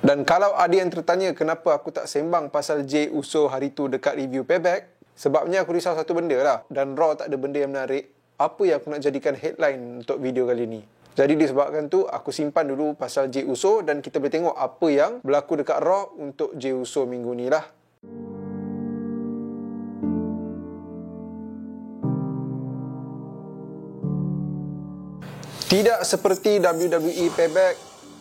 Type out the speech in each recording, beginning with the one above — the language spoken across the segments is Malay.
Dan kalau ada yang tertanya kenapa aku tak sembang pasal Jey Uso hari tu dekat review Payback, sebabnya aku risau satu benda lah. Dan Raw tak ada benda yang menarik. Apa yang aku nak jadikan headline untuk video kali ni? Jadi disebabkan tu, aku simpan dulu pasal Jey Uso dan kita boleh tengok apa yang berlaku dekat Raw untuk Jey Uso minggu ni lah. Tidak seperti WWE Payback,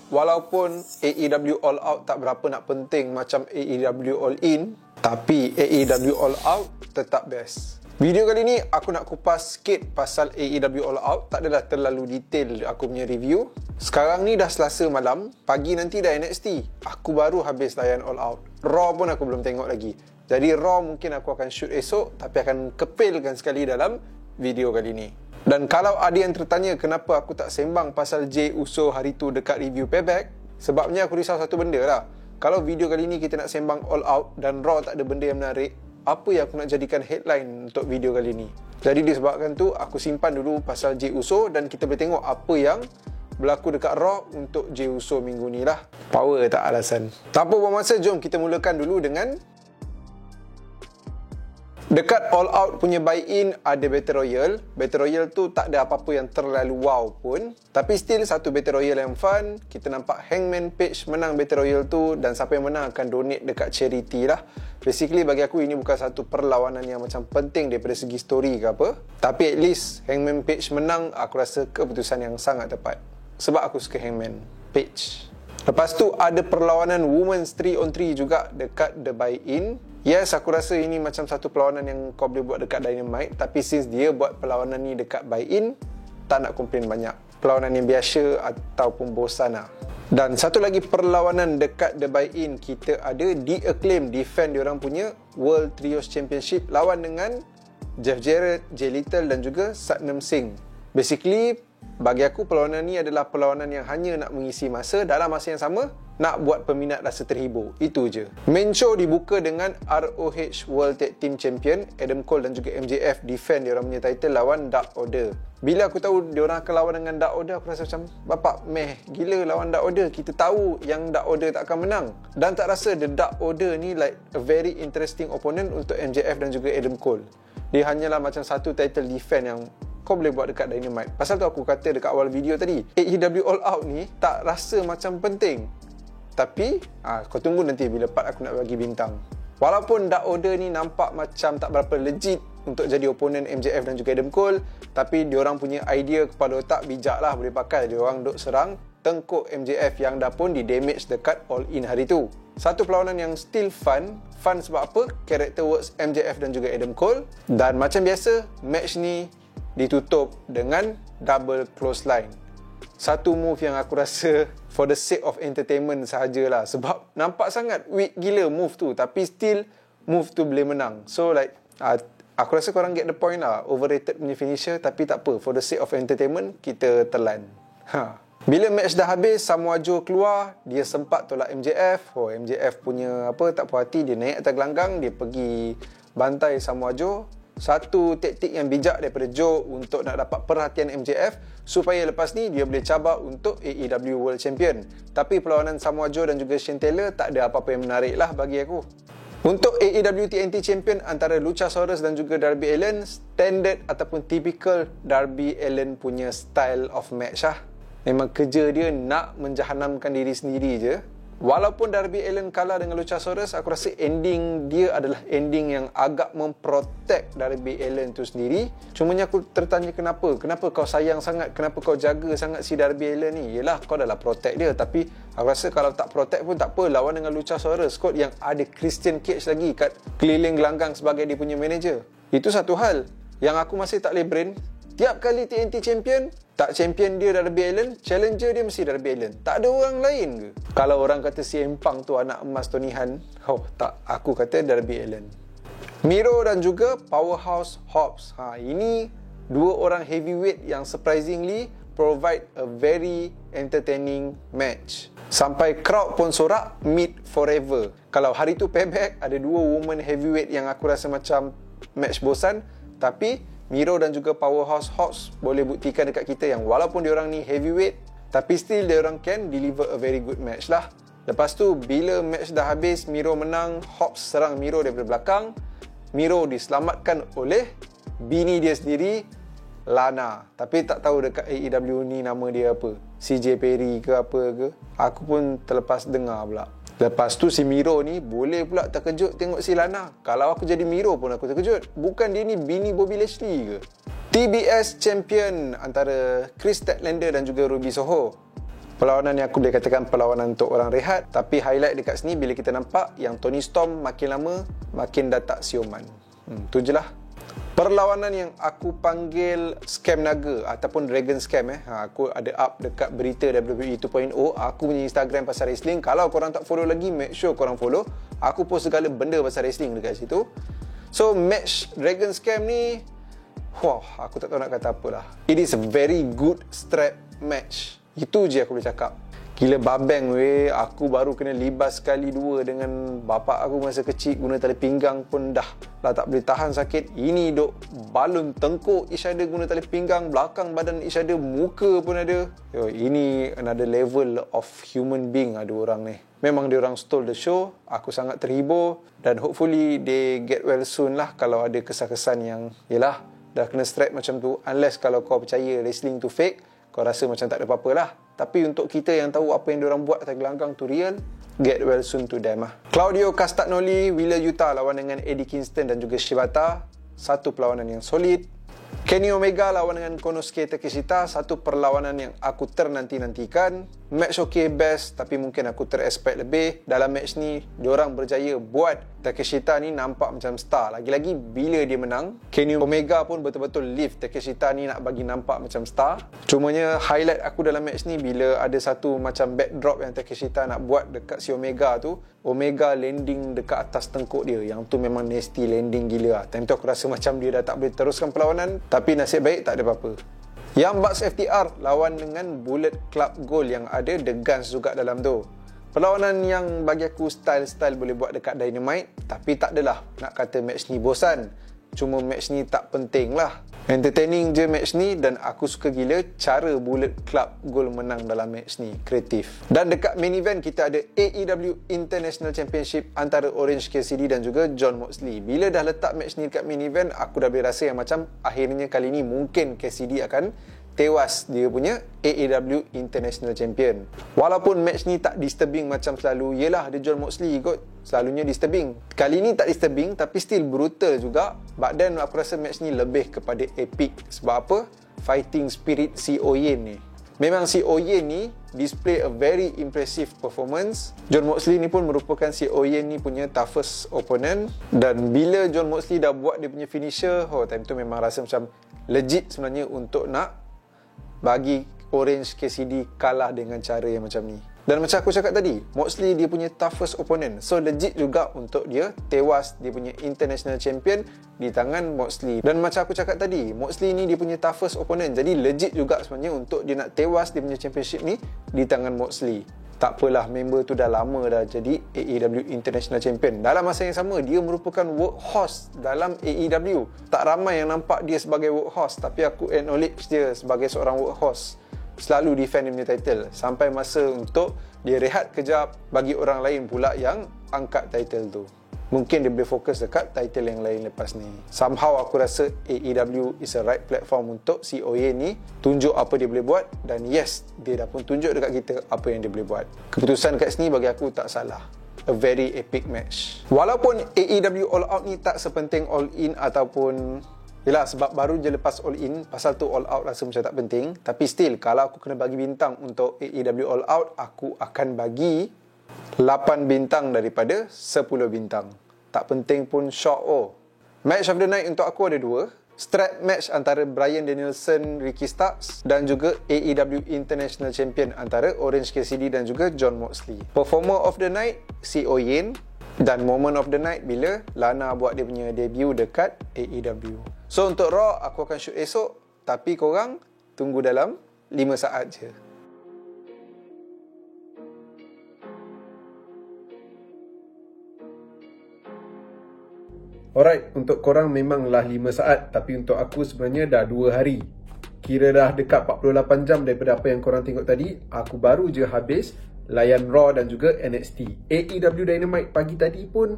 walaupun AEW All Out tak berapa nak penting macam AEW All In, tapi AEW All Out tetap best. Video kali ni aku nak kupas sikit pasal AEW All Out. Tak adalah terlalu detail aku punya review. Sekarang ni dah Selasa malam, pagi nanti dah NXT. Aku baru habis layan All Out. Raw pun aku belum tengok lagi. Jadi Raw mungkin aku akan shoot esok, tapi akan kepilkan sekali dalam video kali ni. Dan kalau ada yang tertanya kenapa aku tak sembang pasal Jey Uso hari tu dekat review Payback, sebabnya aku risau satu benda lah. Kalau video kali ni kita nak sembang All Out dan Raw tak ada benda yang menarik, apa yang aku nak jadikan headline untuk video kali ni? Jadi disebabkan tu, aku simpan dulu pasal Jey Uso dan kita boleh tengok apa yang berlaku dekat Raw untuk Jey Uso minggu ni lah. Power tak alasan. Tanpa buang masa, jom kita mulakan dulu dengan dekat All Out punya buy-in ada Battle Royale. Battle Royale tu tak ada apa-apa yang terlalu wow pun, tapi still satu Battle Royale yang fun. Kita nampak Hangman Page menang Battle Royale tu, dan siapa yang menang akan donate dekat charity lah. Basically bagi aku ini bukan satu perlawanan yang macam penting daripada segi story ke apa, tapi at least Hangman Page menang, aku rasa keputusan yang sangat tepat. Sebab aku suka Hangman Page. Lepas tu ada perlawanan Women's 3-on-3 juga dekat The Buy-In. Yes, aku rasa ini macam satu perlawanan yang kau boleh buat dekat Dynamite, tapi since dia buat perlawanan ni dekat Buy-In, tak nak komplain banyak. Perlawanan yang biasa ataupun bosan lah. Dan satu lagi perlawanan dekat The Buy-In, kita ada The Acclaim defend diorang punya World Trios Championship lawan dengan Jeff Jarrett, Jay Lethal dan juga Satnam Singh. Basically, bagi aku perlawanan ni adalah perlawanan yang hanya nak mengisi masa, dalam masa yang sama nak buat peminat rasa terhibur. Itu je. Main show dibuka dengan ROH World Tag Team Champion Adam Cole dan juga MJF defend diorang punya title lawan Dark Order. Bila aku tahu diorang akan lawan dengan Dark Order, aku rasa macam bapak meh gila lawan Dark Order. Kita tahu yang Dark Order tak akan menang, dan tak rasa the Dark Order ni like a very interesting opponent untuk MJF dan juga Adam Cole. Dia hanyalah macam satu title defend yang kau boleh buat dekat Dynamite. Pasal tu aku kata dekat awal video tadi, AEW All Out ni tak rasa macam penting. Tapi kau tunggu nanti bila part aku nak bagi bintang. Walaupun Dark Order ni nampak macam tak berapa legit untuk jadi opponent MJF dan juga Adam Cole, tapi diorang punya idea kepala otak bijak lah, boleh pakai. Diorang duk serang tengkuk MJF yang dah pun di damage dekat All In hari tu. Satu perlawanan yang still fun. Fun sebab apa? Character works MJF dan juga Adam Cole. Dan macam biasa, match ni ditutup dengan double clothesline. Satu move yang aku rasa for the sake of entertainment sahajalah, sebab nampak sangat weak gila move tu, tapi still move tu boleh menang. So like aku rasa korang get the point lah. Overrated punya finisher, tapi tak apa, for the sake of entertainment kita telan. Bila match dah habis, Samoa Joe keluar, dia sempat tolak MJF. MJF punya tak puas hati, dia naik atas gelanggang, dia pergi bantai Samoa Joe. Satu taktik yang bijak daripada Joe untuk nak dapat perhatian MJF, supaya lepas ni dia boleh cabar untuk AEW World Champion. Tapi perlawanan Samoa Joe dan juga Shane Taylor tak ada apa-apa yang menarik lah bagi aku. Untuk AEW TNT Champion antara Luchasaurus dan juga Darby Allin, standard ataupun typical Darby Allin punya style of match lah. Memang kerja dia nak menjahanamkan diri sendiri je. Walaupun Darby Allin kalah dengan Luchasaurus, aku rasa ending dia adalah ending yang agak memprotect Darby Allin tu sendiri. Cumanya aku tertanya kenapa kau sayang sangat, kenapa kau jaga sangat si Darby Allin ni? Yelah, kau dah lah protect dia, tapi aku rasa kalau tak protect pun tak apa, lawan dengan Luchasaurus kot yang ada Christian Cage lagi kat keliling gelanggang sebagai dia punya manager. Itu satu hal yang aku masih tak boleh brain. Tiap kali TNT Champion, tak champion dia Darby Allin, challenger dia mesti Darby Allin. Tak ada orang lain ke? Kalau orang kata CM Punk tu anak emas Tony Han, tak, aku kata Darby Allin. Miro dan juga Powerhouse Hobbs. Ini dua orang heavyweight yang surprisingly provide a very entertaining match. Sampai crowd pun sorak meet forever. Kalau hari tu Payback, ada dua woman heavyweight yang aku rasa macam match bosan, tapi Miro dan juga Powerhouse Hobbs boleh buktikan dekat kita yang walaupun diorang ni heavyweight, tapi still diorang can deliver a very good match lah. Lepas tu bila match dah habis, Miro menang, Hobbs serang Miro daripada belakang. Miro diselamatkan oleh bini dia sendiri, Lana. Tapi tak tahu dekat AEW ni nama dia apa, CJ Perry ke apa ke. Aku pun terlepas dengar pula. Lepas tu si Miro ni boleh pula terkejut tengok si Lana. Kalau aku jadi Miro pun aku terkejut. Bukan dia ni bini Bobby Lashley ke? TBS Champion antara Chris Statlander dan juga Ruby Soho. Perlawanan yang aku boleh katakan perlawanan untuk orang rehat. Tapi highlight dekat sini bila kita nampak yang Toni Storm makin lama makin dah tak siuman. Tu je lah. Perlawanan yang aku panggil Scam Naga ataupun Dragon Scam aku ada up dekat berita WWE 2.0. Aku punya Instagram pasal wrestling. Kalau korang tak follow lagi, make sure korang follow. Aku post segala benda pasal wrestling dekat situ. So match Dragon Scam ni, wah, aku tak tahu nak kata apa lah. It is a very good strap match. Itu je aku boleh cakap. Gila babeng weh. Aku baru kena libas sekali dua dengan bapak aku masa kecil. Guna tali pinggang pun dah tak boleh tahan sakit. Ini duk balun tengkuk each other guna tali pinggang. Belakang badan each other, muka pun ada. Ini another level of human being ada orang ni. Memang dia orang stole the show. Aku sangat terhibur. Dan hopefully they get well soon lah. Kalau ada kesan-kesan yang yelah dah kena strap macam tu. Unless kalau kau percaya wrestling tu fake, kau rasa macam tak ada apa-apa lah. Tapi untuk kita yang tahu apa yang diorang buat atas gelanggang tu real, get well soon to them lah. Claudio Castagnoli, Wheeler Yuta lawan dengan Eddie Kingston dan juga Shibata. Satu perlawanan yang solid. Kenny Omega lawan dengan Konosuke Takeshita. Satu perlawanan yang aku ternanti-nantikan. Match okay best, tapi mungkin aku terexpect lebih. Dalam match ni, diorang berjaya buat Takeshita ni nampak macam star. Lagi-lagi bila dia menang, Kenny Omega pun betul-betul lift Takeshita ni nak bagi nampak macam star. Cumanya highlight aku dalam match ni bila ada satu macam backdrop yang Takeshita nak buat dekat si Omega tu. Omega landing dekat atas tengkuk dia. Yang tu memang nasty landing gila lah. Time tu aku rasa macam dia dah tak boleh teruskan perlawanan. Tapi nasib baik tak ada apa-apa. Young Bucks FTR lawan dengan Bullet Club Gold yang ada The Guns juga dalam tu. Perlawanan yang bagi aku style-style boleh buat dekat Dynamite. Tapi tak adalah nak kata match ni bosan. Cuma match ni tak penting lah. Entertaining je match ni dan aku suka gila cara Bullet Club Gold menang dalam match ni. Kreatif. Dan dekat main event kita ada AEW International Championship antara Orange Cassidy dan juga Jon Moxley. Bila dah letak match ni dekat main event, aku dah boleh rasa yang macam akhirnya kali ni mungkin Cassidy akan tewas dia punya AEW International Champion. Walaupun match ni tak disturbing macam selalu. Yelah, dia Jon Moxley kot. Selalunya disturbing. Kali ni tak disturbing tapi still brutal juga. But then aku rasa match ni lebih kepada epic. Sebab apa? Fighting spirit si Oyen ni. Memang si Oyen ni display a very impressive performance. Jon Moxley ni pun merupakan si Oyen ni punya toughest opponent. Dan bila Jon Moxley dah buat dia punya finisher, time tu memang rasa macam legit sebenarnya untuk nak bagi Orange Cassidy kalah dengan cara yang macam ni. Dan macam aku cakap tadi, Moxley dia punya toughest opponent. So legit juga untuk dia tewas dia punya international champion di tangan Moxley. Dan macam aku cakap tadi, Moxley ni dia punya toughest opponent. Jadi legit juga sebenarnya untuk dia nak tewas dia punya championship ni di tangan Moxley. Tak apalah, member tu dah lama dah jadi AEW International Champion. Dalam masa yang sama, dia merupakan workhorse dalam AEW. Tak ramai yang nampak dia sebagai workhorse, tapi aku acknowledge dia sebagai seorang workhorse. Selalu defend dia punya title sampai masa untuk dia rehat kejap, bagi orang lain pula yang angkat title tu. Mungkin dia boleh fokus dekat title yang lain lepas ni. Somehow aku rasa AEW is a right platform untuk si Oyen ni tunjuk apa dia boleh buat. Dan yes, dia dah pun tunjuk dekat kita apa yang dia boleh buat. Keputusan kat sini bagi aku tak salah. A very epic match. Walaupun AEW All Out ni tak sepenting All In ataupun yelah, sebab baru je lepas All In, pasal tu All Out rasa macam tak penting. Tapi still, kalau aku kena bagi bintang untuk AEW All Out, aku akan bagi 8 bintang daripada 10 bintang. Tak penting pun shock. Match of the night untuk aku ada 2. Strap match antara Bryan Danielson, Ricky Starks dan juga AEW International Champion antara Orange Cassidy dan juga Jon Moxley. Performer of the night, si Oyen. Dan moment of the night bila Lana buat dia punya debut dekat AEW. So untuk Raw, aku akan shoot esok. Tapi korang tunggu dalam 5 saat je. Alright, untuk korang memanglah 5 saat. Tapi untuk aku sebenarnya dah 2 hari. Kira dah dekat 48 jam daripada apa yang korang tengok tadi. Aku baru je habis layan Raw dan juga NXT. AEW Dynamite pagi tadi pun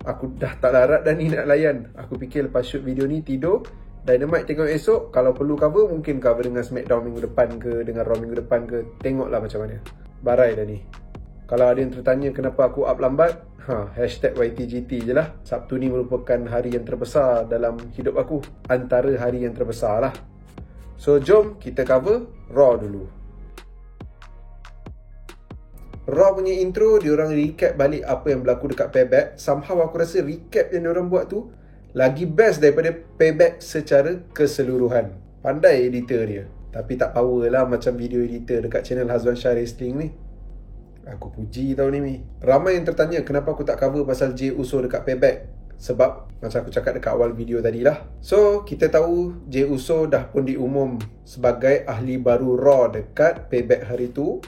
aku dah tak larat dah ni nak layan. Aku fikir lepas shoot video ni tidur, Dynamite tengok esok. Kalau perlu cover, mungkin cover dengan SmackDown minggu depan ke, dengan Raw minggu depan ke. Tengoklah macam mana. Barai dah ni. Kalau ada yang tertanya kenapa aku up lambat, hashtag YTGT je lah. Sabtu ni merupakan hari yang terbesar dalam hidup aku. Antara hari yang terbesar lah. So jom kita cover Raw dulu. Raw punya intro, diorang recap balik apa yang berlaku dekat Payback. Somehow aku rasa recap yang diorang buat tu lagi best daripada Payback secara keseluruhan. Pandai editor dia. Tapi tak power lah macam video editor dekat channel Hazwan Shah Wrestling ni. Aku puji tau ni Mi. Ramai yang tertanya kenapa aku tak cover pasal Jey Uso dekat Payback. Sebab macam aku cakap dekat awal video tadi lah. So kita tahu Jey Uso dah pun diumum sebagai ahli baru Raw dekat Payback hari tu.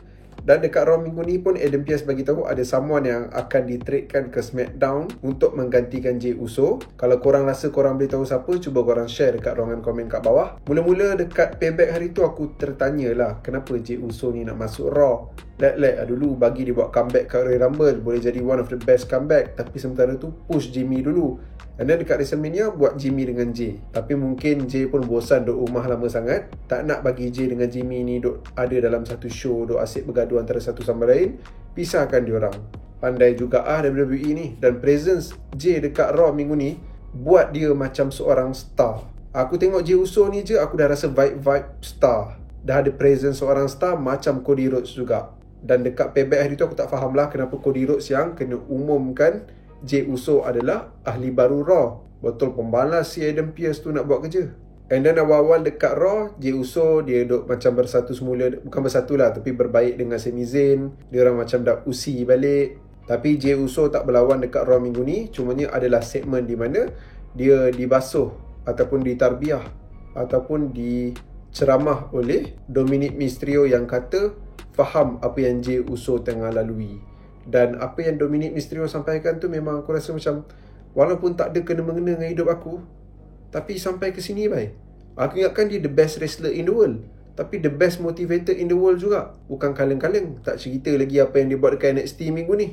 Dan dekat Raw minggu ni pun Adam Pearce bagi tahu ada someone yang akan ditradekan ke SmackDown untuk menggantikan Jey Uso. Kalau korang rasa korang boleh tahu siapa, cuba korang share dekat ruangan komen kat bawah. Mula-mula dekat Payback hari tu aku tertanya lah, kenapa Jey Uso ni nak masuk Raw? Let dulu bagi dia buat comeback kat Royal Rumble, boleh jadi one of the best comeback. Tapi sementara tu push Jimmy dulu. Dan dekat WrestleMania buat Jimmy dengan Jey. Tapi mungkin Jey pun bosan duduk rumah lama sangat. Tak nak bagi Jey dengan Jimmy ni duduk ada dalam satu show, duduk asyik bergaduh antara satu sama lain. Pisahkan diorang. Pandai juga WWE ni. Dan presence Jey dekat Raw minggu ni buat dia macam seorang star. Aku tengok Jey Uso ni je, aku dah rasa vibe star. Dah ada presence seorang star macam Cody Rhodes juga. Dan dekat Payback hari tu aku tak faham lah kenapa Cody Rhodes yang kena umumkan Jey Uso adalah ahli baru Raw. Betul pembalas si Adam Pearce tu nak buat kerja. And then awal-awal dekat Raw, Jey Uso dia duk macam bersatu semula. Bukan bersatu lah, tapi berbaik dengan Sami Zayn. Dia orang macam dah usi balik. Tapi Jey Uso tak berlawan dekat Raw minggu ni. Cumanya adalah segmen di mana dia dibasuh ataupun ditarbiah ataupun diceramah oleh Dominic Mysterio yang kata faham apa yang Jey Uso tengah lalui. Dan apa yang Dominic Mysterio sampaikan tu memang aku rasa macam walaupun tak ada kena-mengena dengan hidup aku, tapi sampai ke sini baik. Aku ingatkan dia the best wrestler in the world, tapi the best motivator in the world juga. Bukan kaleng-kaleng. Tak cerita lagi apa yang dia buat dekat NXT minggu ni.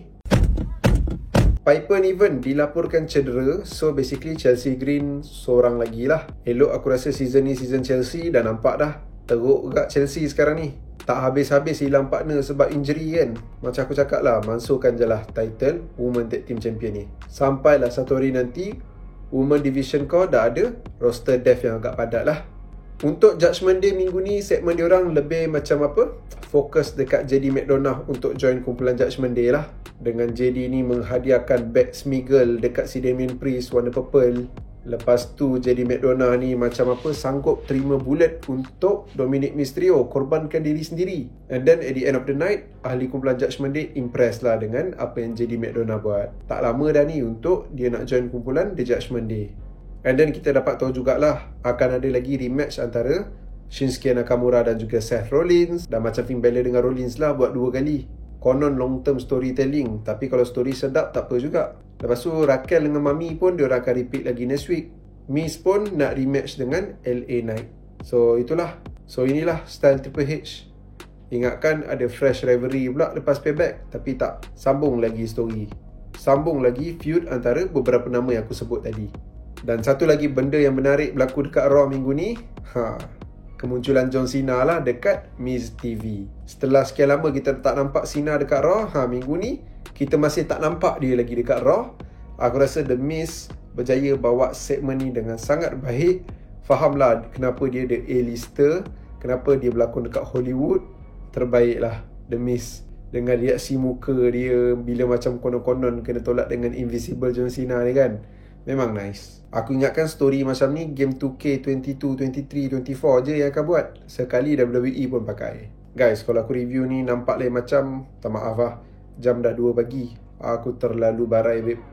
Piper Niven dilaporkan cedera. So basically Chelsea Green seorang lagi lah. Elok aku rasa season ni season Chelsea. Dan nampak dah teruk kat Chelsea sekarang ni. Tak habis-habis hilang partner sebab injury kan. Macam aku cakap lah, mansuhkan je lah title Women Tag Team Champion ni. Sampailah satu hari nanti Women Division Core dah ada roster depth yang agak padat lah. Untuk Judgment Day minggu ni, segmen diorang lebih macam apa? Fokus dekat JD McDonough untuk join kumpulan Judgment Day lah. Dengan JD ni menghadiahkan Bad Smiggle dekat si Damien Priest warna purple. Lepas tu JD McDonough ni macam apa sanggup terima bullet untuk Dominic Mysterio, korbankan diri sendiri. And then at the end of the night, ahli kumpulan Judgment Day impressed lah dengan apa yang JD McDonough buat. Tak lama dah ni untuk dia nak join kumpulan The Judgment Day. And then kita dapat tahu jugalah akan ada lagi rematch antara Shinsuke Nakamura dan juga Seth Rollins. Dan macam Finn Balor dengan Rollins lah buat 2 kali. Konon long term storytelling, tapi kalau story sedap tak apa juga. Lepas tu Raquel dengan Mami pun diorang akan repeat lagi next week. Miz pun nak rematch dengan LA Knight. So itulah. So inilah style Triple H. Ingatkan ada fresh rivalry pula lepas Payback, tapi tak. Sambung lagi story. Sambung lagi feud antara beberapa nama yang aku sebut tadi. Dan satu lagi benda yang menarik berlaku dekat Raw minggu ni, kemunculan John Cena lah dekat Miz TV. Setelah sekian lama kita tak nampak Cena dekat Raw, minggu ni kita masih tak nampak dia lagi dekat Raw. Aku rasa The Miz berjaya bawa segmen ni dengan sangat baik. Fahamlah kenapa dia the A-lister, kenapa dia berlakon dekat Hollywood. Terbaiklah The Miz dengan reaksi muka dia bila macam konon-konon kena tolak dengan Invisible John Cena ni kan. Memang nice. Aku ingatkan story macam ni game 2K 22, 23, 24 je yang akan buat. Sekali WWE pun pakai. Guys, kalau aku review ni nampak lain macam, tak maaf lah, jam dah 2 pagi. Aku terlalu barai babe.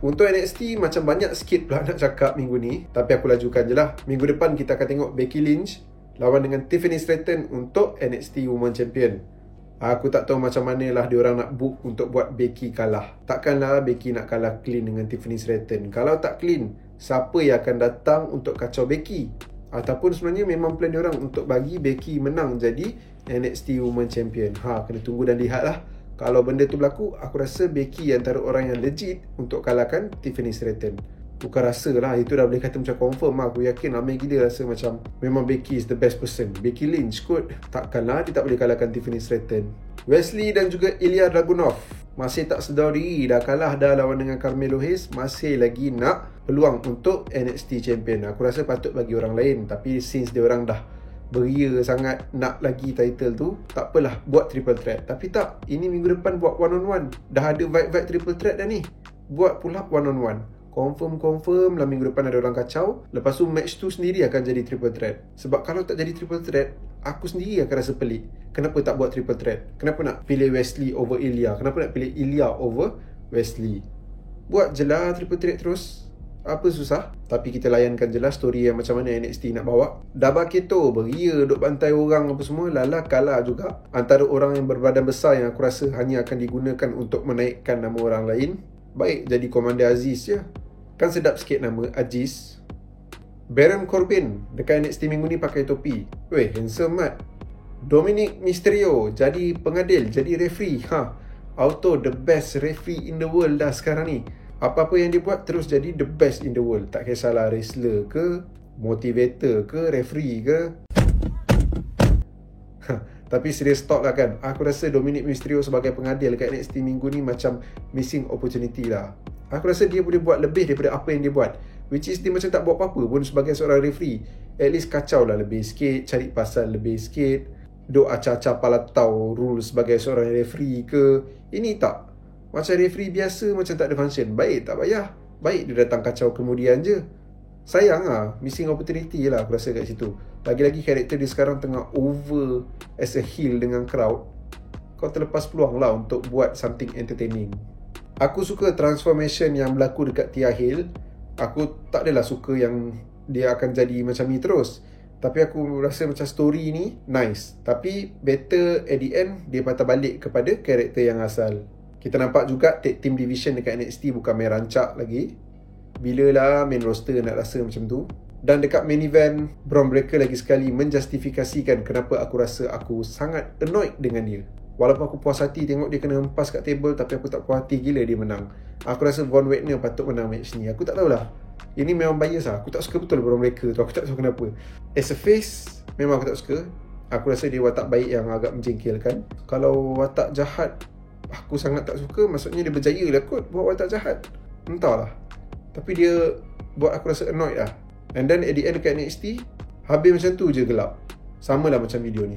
Untuk NXT macam banyak sikit pula nak cakap minggu ni, tapi aku lajukan je lah. Minggu depan kita akan tengok Becky Lynch lawan dengan Tiffany Stratton untuk NXT Women Champion. Aku tak tahu macam mana lah diorang nak book untuk buat Becky kalah. Takkanlah Becky nak kalah clean dengan Tiffany Stratton. Kalau tak clean, siapa yang akan datang untuk kacau Becky. Ataupun sebenarnya memang plan diorang untuk bagi Becky menang jadi NXT Women Champion. Kena tunggu dan lihat lah. Kalau benda tu berlaku, aku rasa Becky antara orang yang legit untuk kalahkan Tiffany Stratton. Bukan rasa lah, itu dah boleh kata macam confirm lah. Aku yakin ramai gila rasa macam memang Becky is the best person. Becky Lynch kot, takkanlah dia tak boleh kalahkan Tiffany Stratton. Wesley dan juga Ilya Dragunov masih tak sedar diri, dah kalah dah lawan dengan Carmelo Hayes, masih lagi nak peluang untuk NXT Champion. Aku rasa patut bagi orang lain, tapi since dia orang dah beria sangat nak lagi title tu, tak apalah, buat triple threat. Tapi tak, ini minggu depan buat one on one. Dah ada vibe-vibe triple threat dah ni, buat pula one on one. Confirm lah minggu depan ada orang kacau. Lepas tu match tu sendiri akan jadi triple threat. Sebab kalau tak jadi triple threat, aku sendiri akan rasa pelik. Kenapa tak buat triple threat? Kenapa nak pilih Wesley over Ilya? Kenapa nak pilih Ilya over Wesley? Buat je lah triple threat terus. Apa susah? Tapi kita layankan je lah story yang macam mana NXT nak bawa. Dabba Kato beria duk bantai orang apa semua, Lala kalah juga. Antara orang yang berbadan besar yang aku rasa hanya akan digunakan untuk menaikkan nama orang lain, baik jadi Komander Aziz je. Kan sedap sikit nama Aziz. Baron Corbin dekat NXT minggu ni pakai topi. Weh, handsome mat. Dominic Mysterio jadi pengadil, jadi referee. Auto the best referee in the world dah sekarang ni. Apa-apa yang dia buat terus jadi the best in the world. Tak kisahlah wrestler ke, motivator ke, referee ke. Tapi serious talk lah kan, aku rasa Dominic Mysterio sebagai pengadil dekat NXT minggu ni macam missing opportunity lah. Aku rasa dia boleh buat lebih daripada apa yang dia buat, which is dia macam tak buat apa-apa pun sebagai seorang referee. At least kacau lah lebih sikit, cari pasal lebih sikit, duk acah-acah palatau rule sebagai seorang referee ke. Ini tak, macam referee biasa, macam tak ada function. Baik, tak payah. Baik dia datang kacau kemudian je. Sayang lah, missing opportunity lah aku rasa kat situ. Lagi-lagi karakter dia sekarang tengah over as a heel dengan crowd. Kau terlepas peluang lah untuk buat something entertaining. Aku suka transformation yang berlaku dekat Tia Hill. Aku tak adalah suka yang dia akan jadi macam ni terus. Tapi aku rasa macam story ni nice. Tapi better at the end dia patah balik kepada karakter yang asal. Kita nampak juga tag team division dekat NXT bukan main rancak lagi. Bilalah main roster nak rasa macam tu. Dan dekat main event, Bron Breakker lagi sekali menjustifikasikan kenapa aku rasa aku sangat annoyed dengan dia. Walaupun aku puas hati tengok dia kena hempas kat table, tapi aku tak puas hati gila dia menang. Aku rasa Von Wagner patut menang match ni. Aku tak tahulah, ini memang bias lah. Aku tak suka betul Bron Breakker tu. Aku tak tahu kenapa. As a face, memang aku tak suka. Aku rasa dia watak baik yang agak menjengkelkan. Kalau watak jahat aku sangat tak suka, maksudnya dia berjaya lah kot buat watak jahat. Entahlah, tapi dia buat aku rasa annoyed lah. And then at the end dekat NXT, habis macam tu je gelap. Sama lah macam video ni.